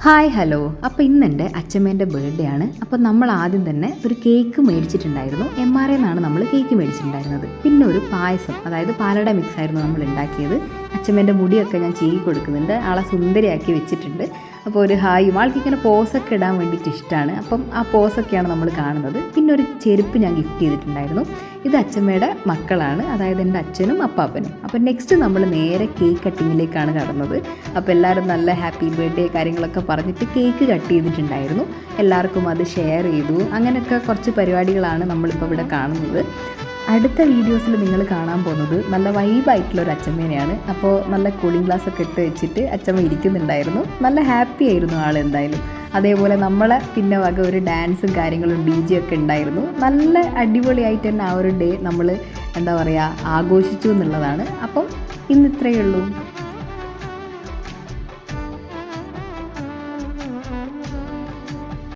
Hi hello. അപ്പോൾ ഇന്നെൻ്റെ അച്ഛമ്മേൻ്റെ birthday ആണ്. അപ്പോൾ നമ്മൾ ആദ്യം തന്നെ ഒരു കേക്ക് മേടിച്ചിട്ടുണ്ടായിരുന്നു. MRA എന്നാണ് നമ്മൾ കേക്ക് മേടിച്ചിട്ടുണ്ടായിരുന്നത്. പിന്നെ ഒരു പായസം, അതായത് പാലട മിക്സ് ആയിരുന്നു നമ്മൾ ഉണ്ടാക്കിയത്. അച്ഛമ്മേൻ്റെ മുടിയൊക്കെ ഞാൻ ചീകി കൊടുക്കുന്നുണ്ട്, ആളെ സുന്ദരിയാക്കി വെച്ചിട്ടുണ്ട്. അപ്പോൾ ഒരു ഹായും ആൾക്ക് ഇങ്ങനെ പോസൊക്കെ ഇടാൻ വേണ്ടിയിട്ട് ഇഷ്ടമാണ്. അപ്പം ആ പോസൊക്കെയാണ് നമ്മൾ കാണുന്നത്. പിന്നെ ഒരു ചെരുപ്പ് ഞാൻ ഗിഫ്റ്റ് ചെയ്തിട്ടുണ്ടായിരുന്നു. ഇത് അച്ഛമ്മയുടെ മക്കളാണ്, അതായത് എൻ്റെ അച്ഛനും അപ്പാപ്പനും. അപ്പോൾ നെക്സ്റ്റ് നമ്മൾ നേരെ കേക്ക് കട്ടിങ്ങിലേക്കാണ് കടന്നത്. അപ്പോൾ എല്ലാവരും നല്ല ഹാപ്പി ബർത്ത്ഡേ കാര്യങ്ങളൊക്കെ പറഞ്ഞിട്ട് കേക്ക് കട്ട് ചെയ്തിട്ടുണ്ടായിരുന്നു. എല്ലാവർക്കും അത് ഷെയർ ചെയ്തു. അങ്ങനെയൊക്കെ കുറച്ച് പരിപാടികളാണ് നമ്മളിപ്പോൾ ഇവിടെ കാണുന്നത്. അടുത്ത വീഡിയോസിൽ നിങ്ങൾ കാണാൻ പോകുന്നത് നല്ല വൈബായിട്ടുള്ളൊരു അച്ഛമ്മേനെയാണ്. അപ്പോൾ നല്ല കൂളിംഗ് ഗ്ലാസ് ഒക്കെ ഇട്ട് വെച്ചിട്ട് അച്ഛമ്മ ഇരിക്കുന്നുണ്ടായിരുന്നു. നല്ല ഹാപ്പി ആയിരുന്നു ആൾ എന്തായാലും. അതേപോലെ നമ്മളെ പിന്നെ വക ഒരു ഡാൻസും കാര്യങ്ങളും DJ ഒക്കെ ഉണ്ടായിരുന്നു. നല്ല അടിപൊളിയായിട്ട് തന്നെ ആ ഒരു ഡേ നമ്മൾ എന്താ പറയുക ആഘോഷിച്ചു എന്നുള്ളതാണ്. അപ്പം ഇന്ന് ഇത്രയേ ഉള്ളൂ.